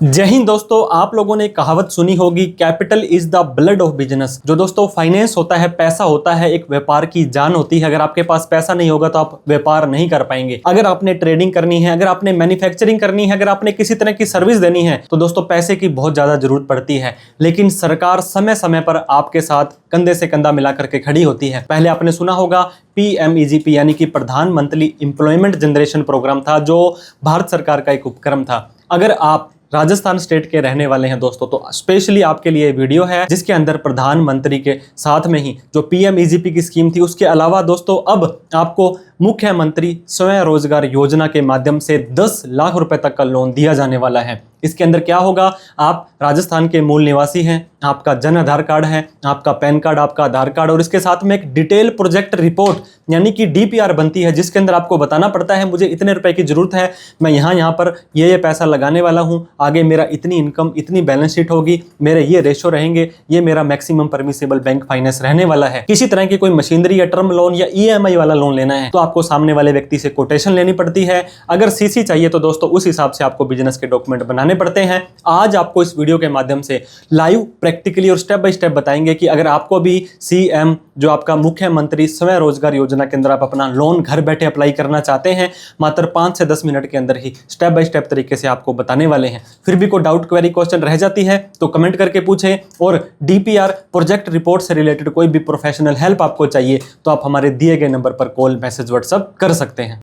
जय हिंद दोस्तों, आप लोगों ने कहावत सुनी होगी, capital is the blood of business. जो दोस्तों फाइनेंस होता है, पैसा होता है, एक व्यापार की जान होती है। अगर आपके पास पैसा नहीं होगा तो आप व्यापार नहीं कर पाएंगे। अगर आपने ट्रेडिंग करनी है, अगर आपने मैन्युफैक्चरिंग करनी है, अगर आपने किसी तरह की सर्विस देनी है तो दोस्तों पैसे की बहुत ज्यादा जरूरत पड़ती है। लेकिन सरकार समय समय पर आपके साथ कंधे से कंधा मिला करके खड़ी होती है। पहले आपने सुना होगा PMEGP यानी कि प्रधानमंत्री एम्प्लॉयमेंट जनरेशन प्रोग्राम था, जो भारत सरकार का एक उपक्रम था। अगर आप राजस्थान स्टेट के रहने वाले हैं दोस्तों, तो स्पेशली आपके लिए वीडियो है जिसके अंदर प्रधानमंत्री के साथ में ही जो PMEGP की स्कीम थी, उसके अलावा दोस्तों अब आपको मुख्यमंत्री स्वयं रोजगार योजना के माध्यम से 10 लाख रुपए तक का लोन दिया जाने वाला है। इसके अंदर क्या होगा, आप राजस्थान के मूल निवासी हैं, आपका जन आधार कार्ड है, आपका पैन कार्ड, आपका आधार कार्ड और इसके साथ में एक डिटेल प्रोजेक्ट रिपोर्ट यानी कि DPR बनती है, जिसके अंदर आपको बताना पड़ता है मुझे इतने रुपए की जरूरत है, मैं यहाँ पर ये पैसा लगाने वाला हूँ, आगे मेरा इतनी इनकम, इतनी बैलेंस शीट होगी, मेरे ये रेशो रहेंगे, ये मेरा मैक्सिमम परमिसिबल बैंक फाइनेंस रहने वाला है। किसी तरह की कोई मशीनरी या टर्म लोन या EMI वाला लोन लेना है तो आपको सामने वाले व्यक्ति से कोटेशन लेनी पड़ती है। अगर CC चाहिए तो दोस्तों उस हिसाब से आपको बिजनेस के डॉक्यूमेंट बनाने पड़ते हैं। आज आपको इस वीडियो के माध्यम से लाइव प्रैक्टिकली और स्टेप बाय स्टेप बताएंगे कि अगर आपको भी CM जो आपका मुख्यमंत्री स्वयं रोजगार योजना के अंदर आप अपना लोन घर बैठे अप्लाई करना चाहते हैं, मात्र 5 से 10 मिनट के अंदर ही स्टेप बाय स्टेप तरीके से आपको बताने वाले हैं। फिर भी कोई डाउट, क्वेरी, क्वेश्चन रह जाती है तो कमेंट करके पूछें, और DPR प्रोजेक्ट रिपोर्ट से रिलेटेड कोई भी प्रोफेशनल हेल्प आपको चाहिए तो आप हमारे दिए गए नंबर पर कॉल, मैसेज, व्हाट्सएप कर सकते हैं।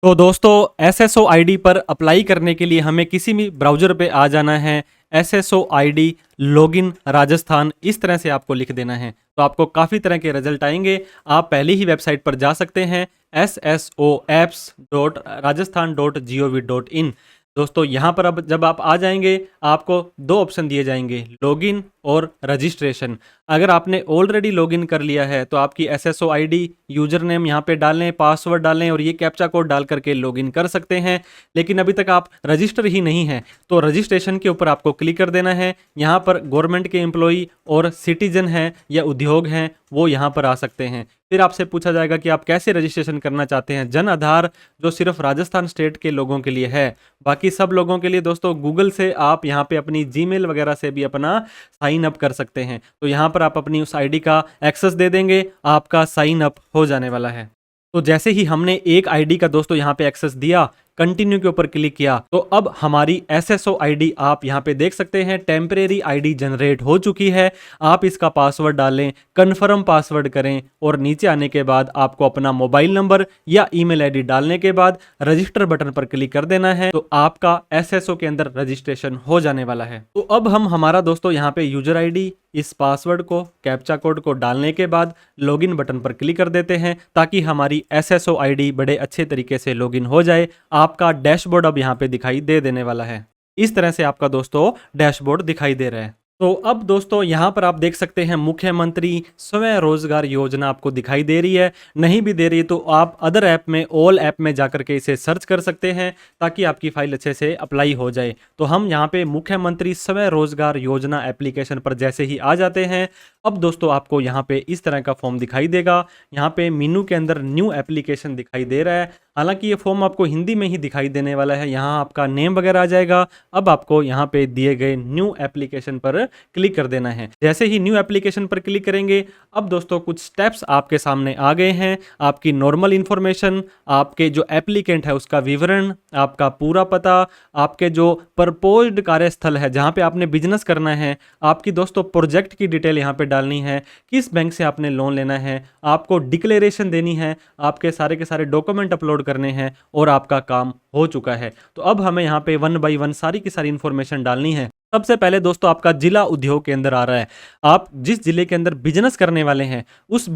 तो दोस्तों SSO ID पर अप्लाई करने के लिए हमें किसी भी ब्राउज़र पे आ जाना है। SSO ID लॉगिन राजस्थान, इस तरह से आपको लिख देना है तो आपको काफ़ी तरह के रिजल्ट आएंगे। आप पहले ही वेबसाइट पर जा सकते हैं ssoapps.rajasthan.gov.in। दोस्तों यहाँ पर अब जब आप आ जाएंगे आपको 2 ऑप्शन दिए जाएंगे, लॉगिन और रजिस्ट्रेशन। अगर आपने ऑलरेडी लॉगिन कर लिया है तो आपकी SSO ID यूजर नेम यहाँ पे डालें, पासवर्ड डालें और ये कैप्चा कोड डाल करके लॉगिन कर सकते हैं। लेकिन अभी तक आप रजिस्टर ही नहीं हैं तो रजिस्ट्रेशन के ऊपर आपको क्लिक कर देना है। यहाँ पर गवर्नमेंट के एम्प्लॉई और सिटीजन हैं या उद्योग हैं वो यहाँ पर आ सकते हैं। फिर आपसे पूछा जाएगा कि आप कैसे रजिस्ट्रेशन करना चाहते हैं। जन आधार जो सिर्फ राजस्थान स्टेट के लोगों के लिए है, बाकी सब लोगों के लिए दोस्तों गूगल से आप यहाँ पे अपनी जीमेल वगैरह से भी अपना साइन अप कर सकते हैं। तो यहाँ पर आप अपनी उस आईडी का एक्सेस दे देंगे, आपका साइन अप हो जाने वाला है। तो जैसे ही हमने एक आईडी का दोस्तों यहाँ पे एक्सेस दिया, कंटिन्यू के ऊपर क्लिक किया, तो अब हमारी SSO ID आप यहाँ पे देख सकते हैं टेम्परेरी ID जनरेट हो चुकी है। आप इसका पासवर्ड डालें, कंफर्म पासवर्ड करें और नीचे आने के बाद आपको अपना मोबाइल नंबर या ईमेल ID डालने के बाद रजिस्टर बटन पर क्लिक कर देना है। तो आपका SSO के अंदर रजिस्ट्रेशन हो जाने वाला है। तो अब हम हमारा दोस्तों यहाँ पे यूजर ID, इस पासवर्ड को, कैप्चा कोड को डालने के बाद लॉगिन बटन पर क्लिक कर देते हैं ताकि हमारी SSO ID बड़े अच्छे तरीके से लॉगिन हो जाए। आपका डैशबोर्ड अब यहाँ पे दिखाई दे देने वाला है। इस तरह से आपका दोस्तों डैशबोर्ड दिखाई दे रहा है। तो अब दोस्तों यहाँ पर आप देख सकते हैं मुख्यमंत्री स्वयं रोजगार योजना आपको दिखाई दे रही है। नहीं भी दे रही तो आप अदर ऐप में, ऑल ऐप में जाकर के इसे सर्च कर सकते हैं ताकि आपकी फाइल अच्छे से अप्लाई हो जाए। तो हम यहाँ पे मुख्यमंत्री स्वयं रोजगार योजना एप्लीकेशन पर जैसे ही आ जाते हैं, अब दोस्तों आपको यहाँ पे इस तरह का फॉर्म दिखाई देगा। यहाँ पे मेनू के अंदर न्यू एप्लीकेशन दिखाई दे रहा है। हालांकि ये फॉर्म आपको हिंदी में ही दिखाई देने वाला है। यहाँ आपका नेम वगैरह आ जाएगा। अब आपको यहाँ पे दिए गए न्यू एप्लीकेशन पर क्लिक कर देना है। जैसे ही न्यू एप्लीकेशन पर क्लिक करेंगे, अब दोस्तों कुछ स्टेप्स आपके सामने आ गए हैं। आपकी नॉर्मल इन्फॉर्मेशन, आपके जो एप्लीकेंट है उसका विवरण, आपका पूरा पता, आपके जो प्रपोज्ड कार्यस्थल है जहाँ पे आपने बिजनेस करना है, आपकी दोस्तों प्रोजेक्ट की डिटेल यहाँ पे डालनी है, किस बैंक से आपने लोन लेना है, आपको डिक्लेरेशन देनी है, आपके सारे के सारे डॉक्यूमेंट अपलोड करने हैं और आपका काम हो चुका है। तो अब हमें यहाँ पे 1 बाय 1 सारी की सारी इन्फॉर्मेशन डालनी है। सबसे पहले दोस्तों आपका जिला उद्योग के अंदर आ रहा है। आप जिस जिले के अंदर बिजनेस करने वाले हैं उस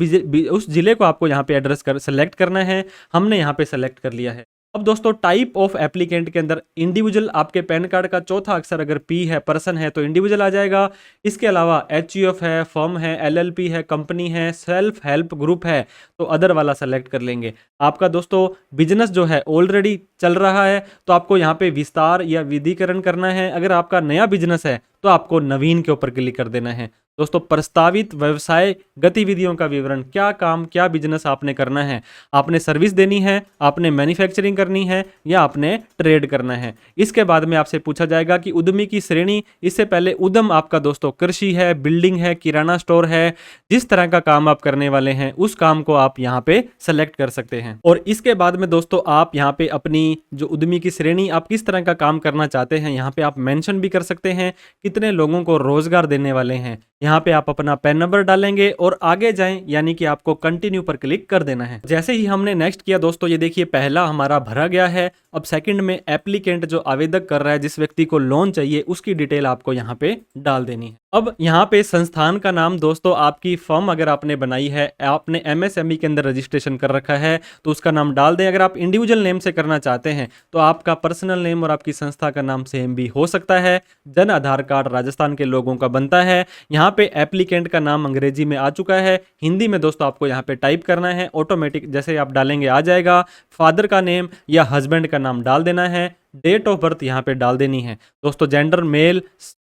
जिले को आपको यहाँ पे एड्रेस सेलेक्ट करना है। हमने यहाँ पे सेलेक्ट कर लिया है। अब दोस्तों टाइप ऑफ एप्लीकेंट के अंदर इंडिविजुअल, आपके पैन कार्ड का चौथा अक्षर अगर P है, पर्सन है तो इंडिविजुअल आ जाएगा। इसके अलावा HUF है, फर्म है, LLP है, कंपनी है, सेल्फ हेल्प ग्रुप है तो अदर वाला सेलेक्ट कर लेंगे। आपका दोस्तों बिजनेस जो है ऑलरेडी चल रहा है तो आपको यहाँ पे विस्तार या विधिकरण करना है। अगर आपका नया बिजनेस है तो आपको नवीन के ऊपर क्लिक कर देना है। दोस्तों प्रस्तावित व्यवसाय गतिविधियों का विवरण, क्या काम क्या बिजनेस आपने करना है, आपने सर्विस देनी है, आपने मैन्युफैक्चरिंग करनी है या आपने ट्रेड करना है। इसके बाद में आपसे पूछा जाएगा कि उद्यमी की श्रेणी, इससे पहले उद्यम आपका दोस्तों कृषि है, बिल्डिंग है, किराना स्टोर है, जिस तरह का काम आप करने वाले हैं उस काम को आप यहाँ पे सेलेक्ट कर सकते हैं। और इसके बाद में दोस्तों आप यहाँ पे अपनी जो उद्यमी की श्रेणी, आप किस तरह का काम करना चाहते हैं यहाँ पे आप मेंशन भी कर सकते हैं, कितने लोगों को रोजगार देने वाले हैं। यहाँ पे आप अपना पैन नंबर डालेंगे और आगे जाएं, यानी कि आपको कंटिन्यू पर क्लिक कर देना है। जैसे ही हमने नेक्स्ट किया दोस्तों, ये देखिए पहला हमारा भरा गया है। अब सेकंड में एप्लीकेंट जो आवेदक कर रहा है, जिस व्यक्ति को लोन चाहिए, उसकी डिटेल आपको यहाँ पे डाल देनी है। अब यहाँ पे संस्थान का नाम दोस्तों, आपकी फर्म अगर आपने बनाई है, आपने एमएसएमई के अंदर रजिस्ट्रेशन कर रखा है तो उसका नाम डाल दें। अगर आप इंडिविजुअल नेम से करना चाहते हैं तो आपका पर्सनल नेम और आपकी संस्था का नाम सेम भी हो सकता है। जन आधार कार्ड राजस्थान के लोगों का बनता है। यहाँ पे एप्लीकेंट का नाम अंग्रेजी में आ चुका है, हिंदी में दोस्तों आपको यहाँ पे टाइप करना है, ऑटोमेटिक जैसे आप डालेंगे आ जाएगा। फादर का नेम या हस्बैंड का नाम डाल देना है। डेट ऑफ बर्थ यहाँ पे डाल देनी है दोस्तों। जेंडर मेल,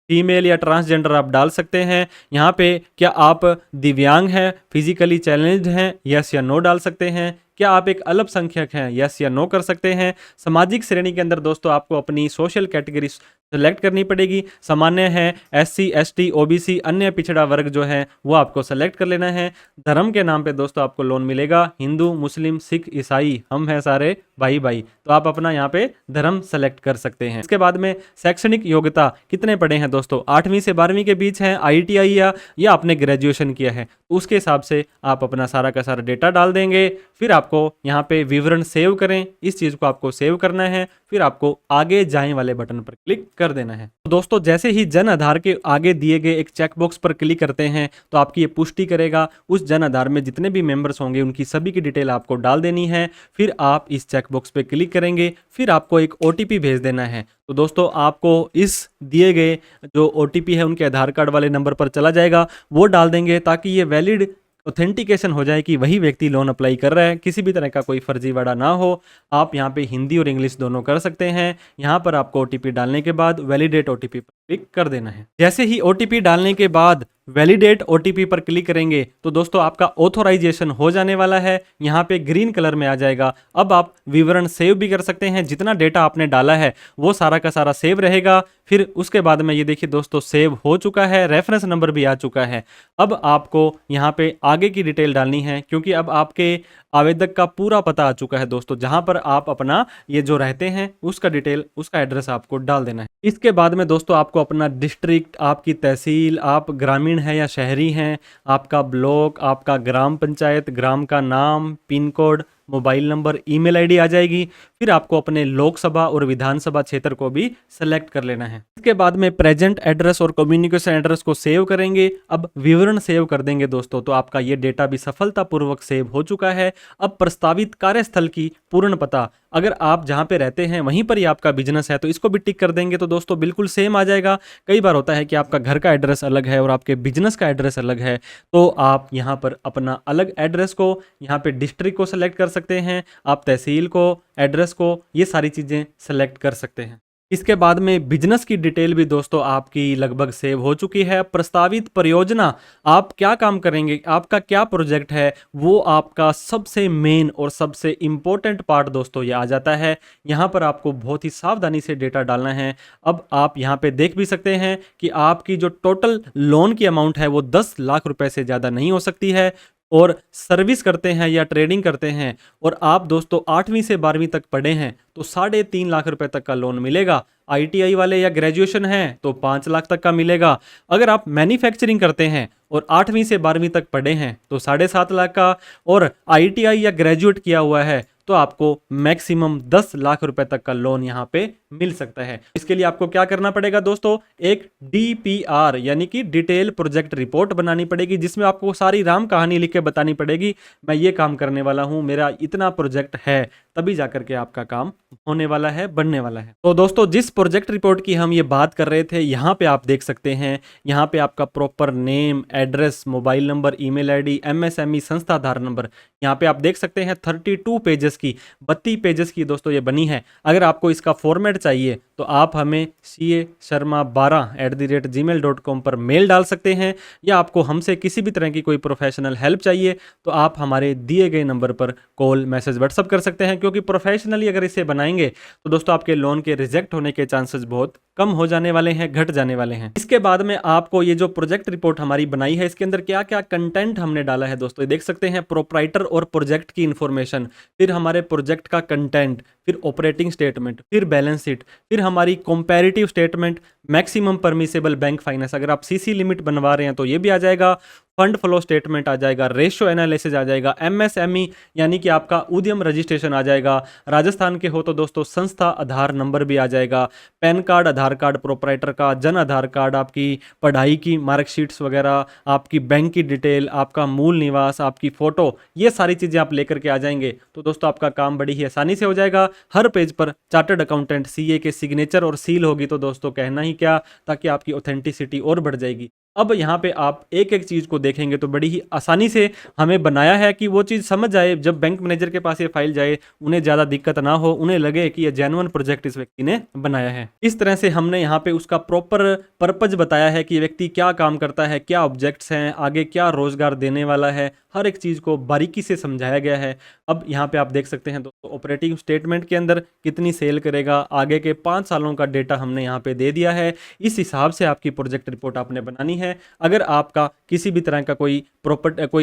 फीमेल या ट्रांसजेंडर आप डाल सकते हैं। यहाँ पे क्या आप दिव्यांग हैं, फिजिकली चैलेंज्ड हैं, यस या नो डाल सकते हैं। क्या आप एक अल्पसंख्यक हैं, यस या नो कर सकते हैं। सामाजिक श्रेणी के अंदर दोस्तों आपको अपनी सोशल कैटेगरी सेलेक्ट करनी पड़ेगी। सामान्य है, एससी, एसटी, ओबीसी, अन्य पिछड़ा वर्ग जो है वो आपको सेलेक्ट कर लेना है। धर्म के नाम पे दोस्तों आपको लोन मिलेगा, हिंदू, मुस्लिम, सिख, ईसाई, हम हैं सारे भाई भाई, तो आप अपना यहाँ पे धर्म सेलेक्ट कर सकते हैं। इसके बाद में शैक्षणिक योग्यता कितने पढ़े हैं दोस्तों, 8वीं से 12वीं के बीच है, आईटीआई या आपने ग्रेजुएशन किया है, तो उसके हिसाब से आप अपना सारा का सारा डेटा डाल देंगे। फिर आपको यहाँ पे विवरण सेव करें, इस चीज को आपको सेव करना है। फिर आपको आगे जाएं वाले बटन पर क्लिक कर देना है। तो दोस्तों जैसे ही जन आधार के आगे दिए गए एक चेक बॉक्स पर क्लिक करते हैं तो आपकी ये पुष्टि करेगा उस जन आधार में जितने भी मेंबर्स होंगे उनकी सभी की डिटेल आपको डाल देनी है। फिर आप इस चेक बॉक्स पे क्लिक करेंगे, फिर आपको एक ओटीपी भेज देना है। तो दोस्तों आपको इस दिए गए जो ओटीपी है उनके आधार कार्ड वाले नंबर पर चला जाएगा, वो डाल देंगे ताकि ये वैलिड ऑथेंटिकेशन हो जाए कि वही व्यक्ति लोन अप्लाई कर रहा है, किसी भी तरह का कोई फर्जीवाड़ा ना हो। आप यहाँ पे हिंदी और इंग्लिश दोनों कर सकते हैं। यहाँ पर आपको ओटीपी डालने के बाद वैलिडेट ओटीपी पर क्लिक कर देना है। जैसे ही ओटीपी डालने के बाद वैलिडेट ओटीपी पर क्लिक करेंगे तो दोस्तों आपका ऑथोराइजेशन हो जाने वाला है, यहाँ पे ग्रीन कलर में आ जाएगा। अब आप विवरण सेव भी कर सकते हैं, जितना डेटा आपने डाला है वो सारा का सारा सेव रहेगा। फिर उसके बाद में ये देखिए दोस्तों सेव हो चुका है, रेफरेंस नंबर भी आ चुका है। अब आपको यहाँ पे आगे की डिटेल डालनी है, क्योंकि अब आपके आवेदक का पूरा पता आ चुका है दोस्तों, जहां पर आप अपना ये जो रहते हैं उसका डिटेल, उसका एड्रेस आपको डाल देना है। इसके बाद में दोस्तों आपको अपना डिस्ट्रिक्ट, आपकी तहसील, आप ग्रामीण हैं या शहरी हैं, आपका ब्लॉक, आपका ग्राम पंचायत, ग्राम का नाम, pin code, mobile number, email ID आ जाएगी। फिर आपको अपने लोकसभा और विधानसभा क्षेत्र को भी सेलेक्ट कर लेना है। इसके बाद में प्रेजेंट एड्रेस और कम्युनिकेशन एड्रेस को सेव करेंगे। अब विवरण सेव कर देंगे दोस्तों, तो आपका ये डेटा भी सफलतापूर्वक सेव हो चुका है। अब प्रस्तावित कार्यस्थल की पूर्ण पता, अगर आप जहाँ पे रहते हैं वहीं पर ही आपका बिजनेस है तो इसको भी टिक कर देंगे, तो दोस्तों बिल्कुल सेम आ जाएगा। कई बार होता है कि आपका घर का एड्रेस अलग है और आपके बिजनेस का एड्रेस अलग है, तो आप यहाँ पर अपना अलग एड्रेस को, यहाँ पे डिस्ट्रिक्ट को सेलेक्ट कर सकते हैं, आप तहसील को, एड्रेस को, ये सारी चीज़ें सेलेक्ट कर सकते हैं। इसके बाद में बिजनेस की डिटेल भी दोस्तों आपकी लगभग सेव हो चुकी है। प्रस्तावित परियोजना, आप क्या काम करेंगे, आपका क्या प्रोजेक्ट है, वो आपका सबसे मेन और सबसे इम्पोर्टेंट पार्ट दोस्तों ये आ जाता है। यहाँ पर आपको बहुत ही सावधानी से डेटा डालना है। अब आप यहाँ पे देख भी सकते हैं कि आपकी जो टोटल लोन की अमाउंट है वो 10 लाख रुपए से ज़्यादा नहीं हो सकती है, और सर्विस करते हैं या ट्रेडिंग करते हैं और आप दोस्तों 8वीं से 12वीं तक पढ़े हैं तो 3.5 लाख रुपए तक का लोन मिलेगा। आईटीआई वाले या ग्रेजुएशन हैं तो 5 लाख तक का मिलेगा। अगर आप मैन्युफैक्चरिंग करते हैं और 8वीं से 12वीं तक पढ़े हैं तो 7.5 लाख का, और आईटीआई या ग्रेजुएट किया हुआ है तो आपको मैक्सिमम 10 लाख रुपए तक का लोन यहाँ पे मिल सकता है। इसके लिए आपको क्या करना पड़ेगा दोस्तों, एक डीपीआर यानी कि डिटेल प्रोजेक्ट रिपोर्ट बनानी पड़ेगी, जिसमें आपको सारी राम कहानी लिख के बतानी पड़ेगी, मैं ये काम करने वाला हूँ, मेरा इतना प्रोजेक्ट है, तभी जाकर के आपका काम होने वाला है, बनने वाला है। तो दोस्तों जिस प्रोजेक्ट रिपोर्ट की हम ये बात कर रहे थे, यहाँ पे आप देख सकते हैं, यहाँ पे आपका proper name, address, mobile number, email ID, MSME, संस्था आधार नंबर, यहाँ पे आप देख सकते हैं 32 पेजेस की, 32 पेजेस की दोस्तों ये बनी है। अगर आपको इसका फॉर्मेट चाहिए तो आप हमें casharma12@gmail.com पर मेल डाल सकते हैं, या आपको हमसे किसी भी तरह की कोई प्रोफेशनल हेल्प चाहिए तो आप हमारे दिए गए नंबर पर कॉल, मैसेज, व्हाट्सअप कर सकते हैं। क्योंकि प्रोफेशनली अगर इसे बनाएंगे तो दोस्तों आपके लोन के रिजेक्ट होने के चांसेस बहुत कम हो जाने वाले हैं, घट जाने वाले हैं। इसके बाद में आपको ये जो प्रोजेक्ट रिपोर्ट हमारी बनाई है, इसके अंदर क्या क्या कंटेंट हमने डाला है दोस्तों, ये देख सकते हैं। प्रोप्राइटर और प्रोजेक्ट की इंफॉर्मेशन, फिर हमारे प्रोजेक्ट का कंटेंट, फिर ऑपरेटिंग स्टेटमेंट, फिर बैलेंस शीट, फिर हमारी comparative statement, maximum permissible bank finance, अगर आप सीसी लिमिट बनवा रहे हैं तो ये भी आ जाएगा, फंड फ्लो स्टेटमेंट आ जाएगा, रेशियो एनालिसिस आ जाएगा, एमएसएमई यानी कि आपका उद्यम रजिस्ट्रेशन आ जाएगा, राजस्थान के हो तो दोस्तों संस्था आधार नंबर भी आ जाएगा, पैन कार्ड, आधार कार्ड प्रोपराइटर का, जन आधार कार्ड, आपकी पढ़ाई की मार्कशीट्स वगैरह, आपकी बैंक की डिटेल, आपका मूल निवास, आपकी फ़ोटो, ये सारी चीज़ें आप लेकर के आ जाएंगे तो दोस्तों आपका काम बड़ी ही आसानी से हो जाएगा। हर पेज पर चार्टर्ड अकाउंटेंट सीए के सिग्नेचर और सील होगी तो दोस्तों कहना ही क्या, ताकि आपकी ऑथेंटिसिटी और बढ़ जाएगी। अब यहाँ पे आप एक एक चीज़ को देखेंगे तो बड़ी ही आसानी से हमें बनाया है कि वो चीज़ समझ आए, जब बैंक मैनेजर के पास ये फाइल जाए उन्हें ज़्यादा दिक्कत ना हो, उन्हें लगे कि ये जेन्युइन प्रोजेक्ट इस व्यक्ति ने बनाया है। इस तरह से हमने यहाँ पे उसका प्रॉपर पर्पज बताया है कि ये व्यक्ति क्या काम करता है, क्या ऑब्जेक्ट्स हैं, आगे क्या रोजगार देने वाला है, हर एक चीज़ को बारीकी से समझाया गया है। अब यहाँ पे आप देख सकते हैं दोस्तों ऑपरेटिंग स्टेटमेंट के अंदर कितनी सेल करेगा, आगे के 5 सालों का डेटा हमने यहाँ पे दे दिया है। इस हिसाब से आपकी प्रोजेक्ट रिपोर्ट आपने बनानी है। अगर आपका किसी भी तरह का कोई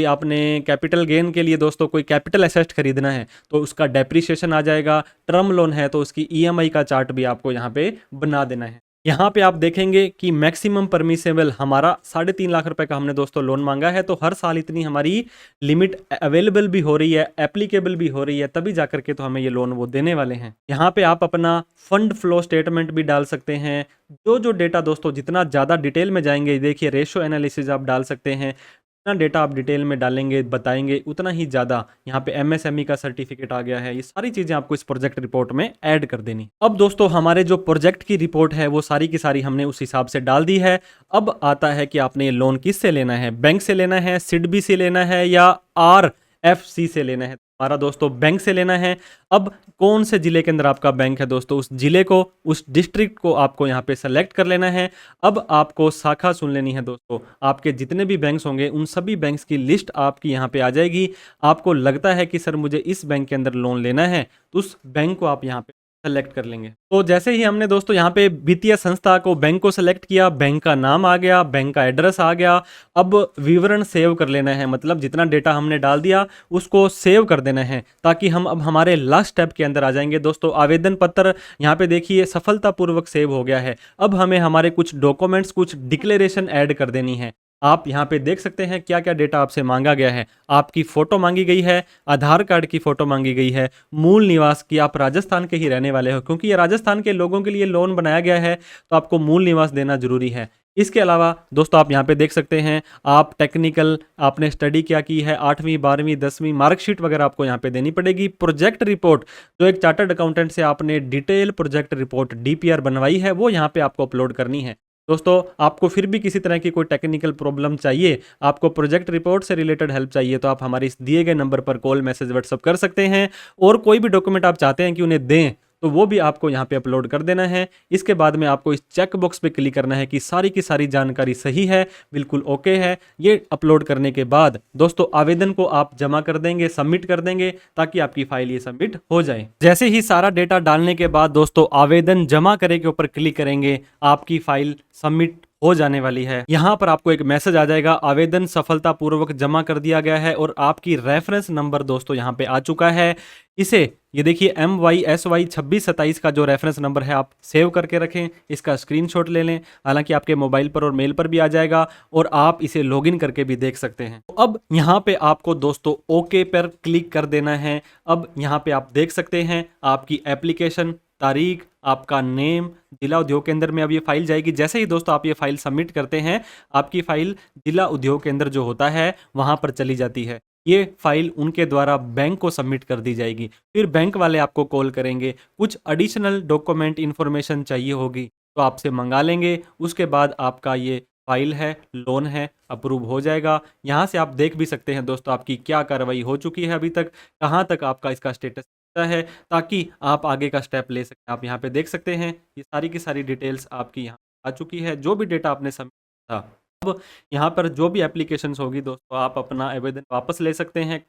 आपने कैपिटल गेन के लिए दोस्तों कोई कैपिटल एसेट खरीदना है तो उसका डेप्रिसिएशन आ जाएगा, टर्म लोन है तो उसकी ईएमआई का चार्ट भी आपको यहाँ पे बना देना है। यहाँ पे आप देखेंगे कि मैक्सिमम परमिसेबल हमारा 3.5 लाख रुपए का हमने दोस्तों लोन मांगा है, तो हर साल इतनी हमारी लिमिट अवेलेबल भी हो रही है, एप्लीकेबल भी हो रही है, तभी जाकर के तो हमें ये लोन वो देने वाले हैं। यहाँ पे आप अपना फंड फ्लो स्टेटमेंट भी डाल सकते हैं। जो डेटा दोस्तों जितना ज़्यादा डिटेल में जाएंगे, देखिए रेशियो एनालिसिस आप डाल सकते हैं, जितना डेटा आप डिटेल में डालेंगे बताएंगे उतना ही ज़्यादा। यहाँ पे एमएसएमई का सर्टिफिकेट आ गया है, ये सारी चीज़ें आपको इस प्रोजेक्ट रिपोर्ट में ऐड कर देनी। अब दोस्तों हमारे जो प्रोजेक्ट की रिपोर्ट है वो सारी की सारी हमने उस हिसाब से डाल दी है। अब आता है कि आपने ये लोन किससे लेना है, बैंक से लेना है, सिडबी से लेना है, या आरएफसी से लेना है। हमारा दोस्तों बैंक से लेना है। अब कौन से जिले के अंदर आपका बैंक है दोस्तों, उस जिले को, उस डिस्ट्रिक्ट को आपको यहाँ पे सेलेक्ट कर लेना है। अब आपको शाखा सुन लेनी है दोस्तों, आपके जितने भी बैंक्स होंगे उन सभी बैंक्स की लिस्ट आपकी यहाँ पे आ जाएगी। आपको लगता है कि सर मुझे इस बैंक के अंदर लोन लेना है, तो उस बैंक को आप यहाँ पे सेलेक्ट कर लेंगे। तो जैसे ही हमने दोस्तों यहाँ पे वित्तीय संस्था को, बैंक को सेलेक्ट किया, बैंक का नाम आ गया, बैंक का एड्रेस आ गया। अब विवरण सेव कर लेना है, मतलब जितना डेटा हमने डाल दिया उसको सेव कर देना है, ताकि हम अब हमारे लास्ट स्टेप के अंदर आ जाएंगे दोस्तों। आवेदन पत्र यहाँ पे देखिए सफलतापूर्वक सेव हो गया है। अब हमें हमारे कुछ डॉक्यूमेंट्स, कुछ डिक्लेरेशन ऐड कर देनी है। आप यहाँ पे देख सकते हैं क्या क्या डेटा आपसे मांगा गया है। आपकी फ़ोटो मांगी गई है, आधार कार्ड की फ़ोटो मांगी गई है, मूल निवास की, आप राजस्थान के ही रहने वाले हो, क्योंकि ये राजस्थान के लोगों के लिए लोन बनाया गया है तो आपको मूल निवास देना जरूरी है। इसके अलावा दोस्तों आप यहाँ पे देख सकते हैं आप टेक्निकल, आपने स्टडी क्या की है, 8वीं 12वीं 10वीं मार्कशीट वगैरह आपको यहाँ पे देनी पड़ेगी। प्रोजेक्ट रिपोर्ट जो एक चार्टर्ड अकाउंटेंट से आपने डिटेल प्रोजेक्ट रिपोर्ट डीपीआर बनवाई है वो यहाँ पे आपको अपलोड करनी है। दोस्तों आपको फिर भी किसी तरह की कोई टेक्निकल प्रॉब्लम चाहिए, आपको प्रोजेक्ट रिपोर्ट से रिलेटेड हेल्प चाहिए, तो आप हमारे इस दिए गए नंबर पर कॉल, मैसेज, व्हाट्सअप कर सकते हैं। और कोई भी डॉक्यूमेंट आप चाहते हैं कि उन्हें दें तो वो भी आपको यहाँ पे अपलोड कर देना है। इसके बाद में आपको इस चेक बॉक्स पे क्लिक करना है कि सारी की सारी जानकारी सही है, बिल्कुल ओके है। ये अपलोड करने के बाद दोस्तों आवेदन को आप जमा कर देंगे, सबमिट कर देंगे, ताकि आपकी फाइल ये सबमिट हो जाए। जैसे ही सारा डेटा डालने के बाद दोस्तों आवेदन जमा करे के ऊपर क्लिक करेंगे, आपकी फाइल सबमिट हो जाने वाली है। यहाँ पर आपको एक मैसेज आ जाएगा, आवेदन सफलतापूर्वक जमा कर दिया गया है, और आपकी रेफरेंस नंबर दोस्तों यहाँ पे आ चुका है। इसे ये देखिए MYSY 2627 का जो रेफरेंस नंबर है आप सेव करके रखें, इसका स्क्रीनशॉट ले लें। हालांकि आपके मोबाइल पर और मेल पर भी आ जाएगा, और आप इसे लॉगिन करके भी देख सकते हैं। तो अब यहाँ पे आपको दोस्तों ओके पर क्लिक कर देना है। अब यहाँ पे आप देख सकते हैं आपकी एप्लीकेशन, तारीख, आपका नेम, जिला उद्योग केंद्र में अब ये फाइल जाएगी। जैसे ही दोस्तों आप ये फाइल सबमिट करते हैं, आपकी फाइल जिला उद्योग केंद्र जो होता है वहां पर चली जाती है। ये फाइल उनके द्वारा बैंक को सबमिट कर दी जाएगी। फिर बैंक वाले आपको कॉल करेंगे, कुछ एडिशनल डॉक्यूमेंट इन्फॉर्मेशन चाहिए होगी तो आपसे मंगा लेंगे। उसके बाद आपका ये फाइल है, लोन है, अप्रूव हो जाएगा। यहाँ से आप देख भी सकते हैं दोस्तों आपकी क्या कार्रवाई हो चुकी है, अभी तक कहाँ तक आपका इसका स्टेटस सकता है, ताकि आप आगे का स्टेप ले सकें। आप यहाँ पे देख सकते हैं, ये सारी की सारी डिटेल्स आपकी यहाँ आ चुकी है, जो भी डेटा आपने सबमिट था। अब यहाँ पर जो भी एप्लीकेशंस होगी दोस्तों, आप अपना आवेदन वापस ले सकते हैं,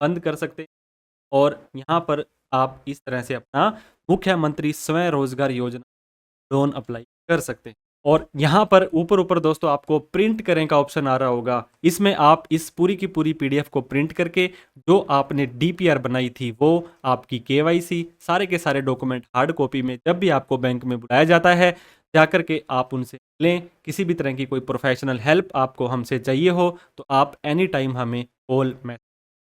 बंद कर सकते हैं और यहाँ पर आप इस तरह से अपना मुख्यमंत्री स्वयं रोजगार योजना लोन अप्लाई कर सकते हैं। और यहाँ पर ऊपर दोस्तों आपको प्रिंट करें का ऑप्शन आ रहा होगा, इसमें आप इस पूरी की पूरी पीडीएफ को प्रिंट करके जो आपने डीपीआर बनाई थी, वो आपकी केवाईसी सारे के सारे डॉक्यूमेंट हार्ड कॉपी में जब भी आपको बैंक में बुलाया जाता है, जाकर के आप उनसे लें। किसी भी तरह की कोई प्रोफेशनल हेल्प आपको हमसे चाहिए हो तो आप एनी टाइम हमें कॉल मैसेज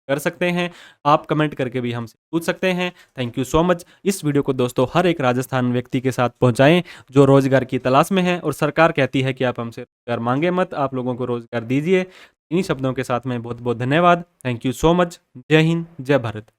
कर सकते हैं, आप कमेंट करके भी हमसे पूछ सकते हैं। Thank you so much. इस वीडियो को दोस्तों हर एक राजस्थान व्यक्ति के साथ पहुंचाएं जो रोजगार की तलाश में है, और सरकार कहती है कि आप हमसे रोजगार मांगे मत, आप लोगों को रोजगार दीजिए। इन्हीं शब्दों के साथ में बहुत बहुत धन्यवाद। Thank you so much. जय हिंद, जय भारत।